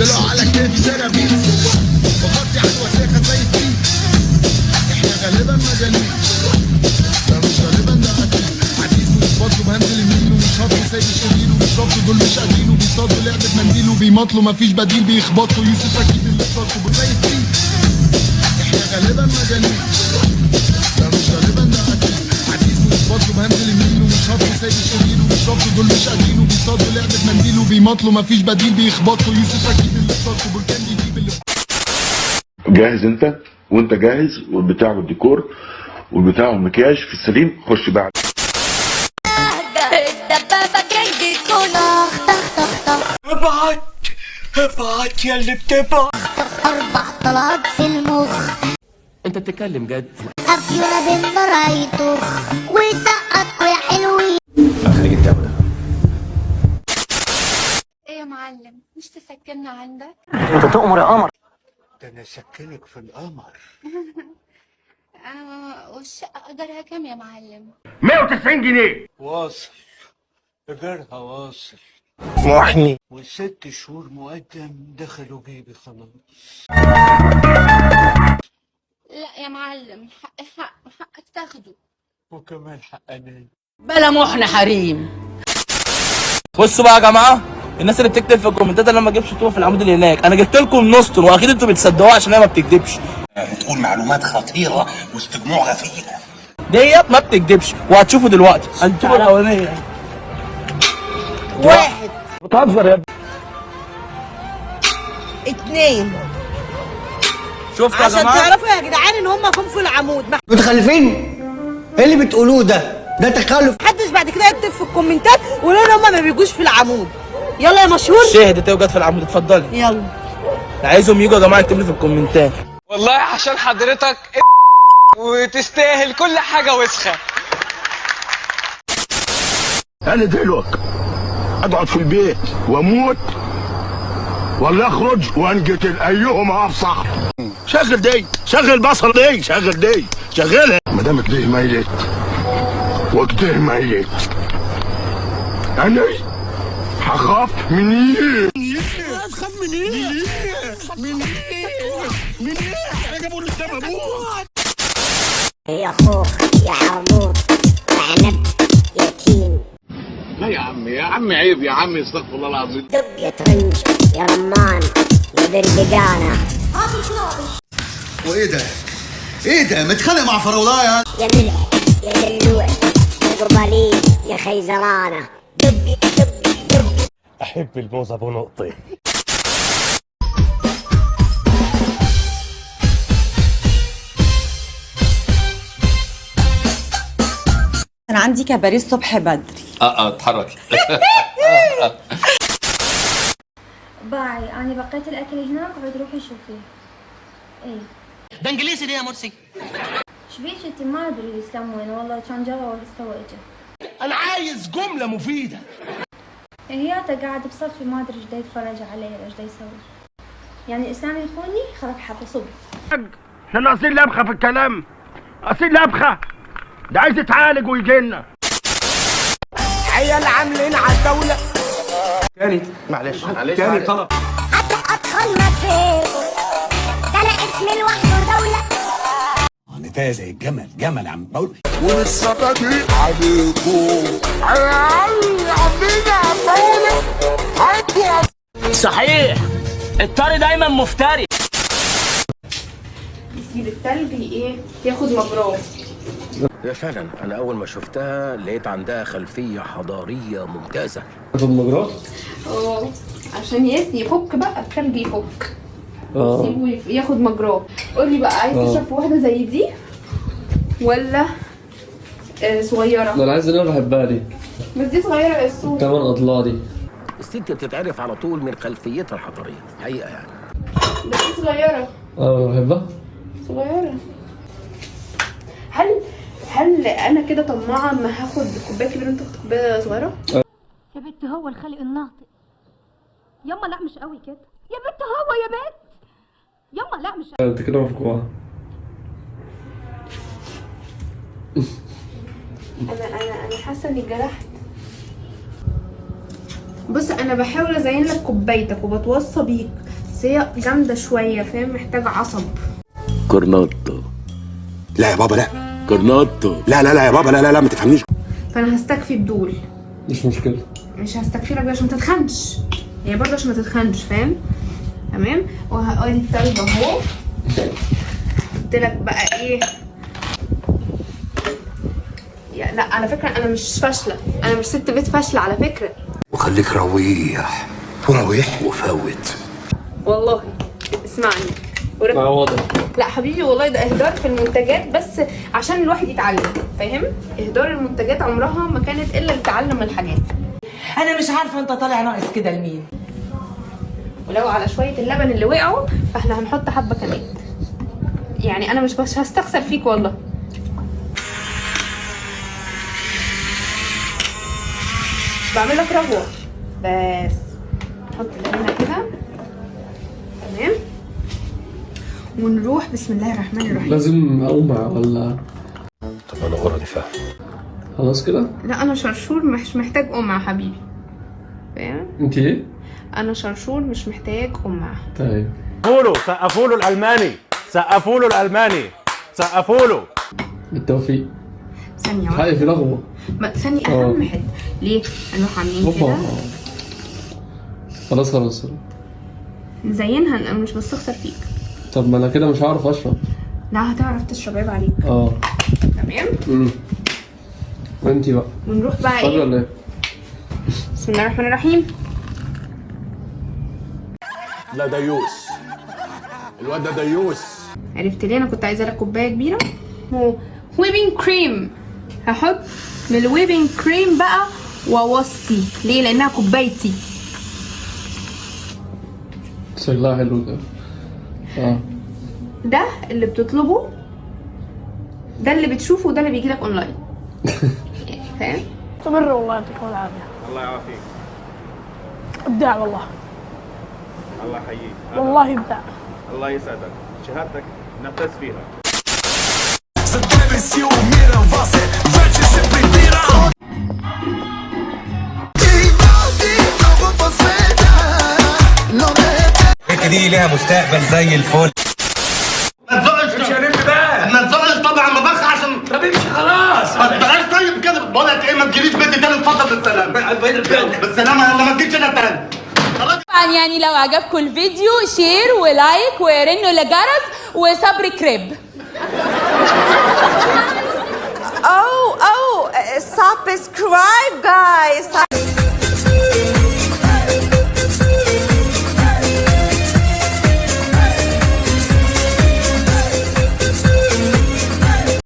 طلعوا على كتافي سرابيس بغطي على الوساخه زي الطين. احنا غالبا مجانين، ده مش غالبا ده اكيد. عديس مش بطلب هنزل يمين ومش هطلب سايب الشرير ومش رابطه دول مش قادرين وبيصادوا لعبه منديل وبيمطلوا مفيش بديل بيخبطوا يوسف اكيد اللي اخترته زي الطين. احنا غالبا مجانين، ده مش غالبا ده اكيد. عديس مش بطلب هنزل يمين ومش هطلب سايب الشرير ومش رابطه دول مش قادرين وبيصادوا لعبه منديل وبيمطلوا مفيش بديل بيخبطوا يوسف اكيد اللي اخترته بركان يجيب اللي. جاهز انت؟ وانت جاهز والبتاع والديكور والبتاع والمكياج في السليم، خش بقى. الدبابة جاي تكون ابعت يا اللي بتبعت 4 طلقات في المخ. انت بتتكلم جد؟ أفيونة بالنار هيطخ ويسقطكوا يا حلوين. خليك الجو ده. ايه يا معلم، مش تسكننا عندك؟ انت تؤمر يا قمر. ده انا اسكنك في القمر. والشقة اجرها كام يا معلم؟ 190 جنيه واصل، ايجارها واصل محني، و6 شهور مقدم دخلوا جيبي خلاص. لا يا معلم، حقك تاخده. وكمان حقني بلا محن حريم. بصوا بقى يا جماعه، الناس اللي بتكتب في الكومنتات انا ما اجيبش طوبه في العمود اللي هناك، انا جبت لكم نص طن واكيد انتوا بتصدقوها عشان هي ما بتكدبش. بتقول معلومات خطيره واستجموع غفير. ديت ما بتكدبش وهتشوفوا دلوقتي الطوبه الاولانيه. 1 بتهزر يا ابني. 2 شفت يا عشان جماعه؟ تعرفوا يا جدعان ان هم جم في العمود. متخلفين؟ ايه اللي بتقولوه ده؟ ده تخلف. محدش بعد كده يكتب في الكومنتات ويقولوا ان هم ما بيجوش في العمود. يلا يا مشهور شاهد توجد في العمود، اتفضلي. يلا. عايزهم يجوا يا جماعه يكتبوا لي في الكومنتات. والله عشان حضرتك وتستاهل كل حاجة وسخة. انا دلوقتي اقعد في البيت واموت ولا اخرج وانقتل، ايهما افصح؟ شغل دي، شغل بصر دي، شغل دي، شغلها. ما دام كده ميت وكده ميت انا هخاف من ايه؟ اخاف من ايه؟ من ايه؟ من ايه؟ انا جابوا لي السبب. يا اخوك يا عمود عنب يتيم. لا يا عم، يا عم عيب يا عم، استغفر الله العظيم. دب يا ترنج يا رمان يا بربقانة. وايه ده؟ ايه ده؟ متخانق مع فراولايه؟ يا ملح يا دلوع يا قربالين يا خيزرانة. دب دب دب. احب الموز ابو نقطه. انا عندي كباريه الصبح بدري. اتحركي. باي، انا بقيت الاكل هناك، عود روحي شوفيه. ايه ده انجليزي ليه يا مرسي؟ شبيك انت؟ ما ادري الاسلام وين، والله كان جوا ولا استوى اجا. انا عايز جمله مفيده. هياته قاعد بصفي ما ادري ايش دا يتفرج علي ولا ايش دا يسوي. يعني الاسلام يخوني خرب حظي صبح. احنا ناقصين لبخه في الكلام، ناقصين لبخه. ده عايز يتعالج ويجي لنا. عيال عاملين على الدوله. معلش تاني طلب. أدخل ما فيكم ده لا اسم لوحده دولة. ده زي الجمل، جمل عم بقول. ولسه بادئ عليكم عاملين عمالة عدوا. صحيح الطري دايما مفتري. يسيب التلج ايه ياخد مبروك. يا فعلا انا اول ما شفتها لقيت عندها خلفيه حضاريه ممتازه. عشان يفك بقى التلج، يفك يسيبه ياخد مجراه. قولي بقى، عايز تشرب في واحده زي دي ولا صغيره؟ انا عايز اللي انا بحبها دي، بس دي صغيره يا الصوت. كمان اضلاع دي. الست بتتعرف على طول من خلفيتها الحضاريه حقيقه يعني. بس دي صغيره. بحبها صغيره. هل انا كده طماعه اما هاخد كوبايه كبيره وانت تاخد كوبايه صغيره؟ يا بنت هو الخلق الناطق. يما لا مش قوي كده. يا بنت هو يا بنت. يما لا مش انت كده مفجوعه. انا حاسه اني اتجرحت. بص انا بحاول ازين لك كوبايتك وبتوصى بيك، بس هي جامده شويه فاهم، محتاجه عصب. كورناتو. لا يا بابا لا. كورناتو. لا لا لا يا بابا، لا لا لا ما تفهمنيش. فانا هستكفي بدول. مش مشكلة. مش هستكفي لك عشان ما تتخنش، يعني برضه عشان ما تتخنش فاهم. تمام. وهقولي التلج اهو. قلت لك بقى ايه، لا على فكره انا مش فاشله، انا مش ست بيت فاشله على فكره. وخليك رويح ورويح وفوت والله اسمعني. لا واضح. لا حبيبي والله ده اهدار في المنتجات، بس عشان الواحد يتعلم فاهم. اهدار المنتجات عمرها ما كانت الا لتعلم الحاجات. انا مش عارفه انت طالع ناقص كده لمين. ولو على شويه اللبن اللي وقعوا فاحنا هنحط حبه كمان، يعني انا مش هستخسر فيك والله. بعمل لك رغوه بس. نحط اللبن كده تمام، ونروح بسم الله الرحمن الرحيم. لازم أقومع ولا؟ طب انا غرضي فاهم. خلاص كده؟ لا انا شرشور مش محتاج قمع حبيبي فاهم. انت ايه؟ انا شرشور مش محتاج قمع. طيب سقفوا له الالماني، سقفوا له الالماني، سقفوا له. بالتوفيق. ثانيه واحده. حقيقي في رغوة. ثانيه اهم حته ليه نروح عاملين كده. خلاص خلاص نزينها. انا مش بستخسر فيك. طب ما انا كده مش هعرف اشرب. لا هتعرف تشرب، عيب عليك. تمام. وانتي بقى ونروح بقى ايه؟ ولا ايه؟ بسم الله الرحمن الرحيم. لا ديوس، الواد ده ديوس. عرفت ليه انا كنت عايزه لك كوبايه كبيره؟ ويبنج كريم. هحط من الويبنج كريم بقى واوصي ليه، لانها كوبايتي. شكلها حلو كده. ده اللي بتطلبه، ده اللي بتشوفه، وده اللي بيجيلك اونلاين. فاهم؟ استمر والله يعطيكم العافيه. الله يعافيك. ابداع والله. الله يحييك. والله ابداع. الله يسعدك. شهادتك نقص فيها. دي ليها مستقبل زي الفل. ما تزقش يا ريت بقى، ما تزقش طبعا ما بخ عشان طب امشي خلاص. ما تبقاش طيب كده. بقول لك ايه، ما تجيليش بيتي تاني. اتفضل بالسلامه. بالسلامه يلا، ما تجيش هنا تاني. طبعا يعني لو عجبكم الفيديو شير ولايك ورنوا الجرس وصبري كريب. Oh, subscribe guys.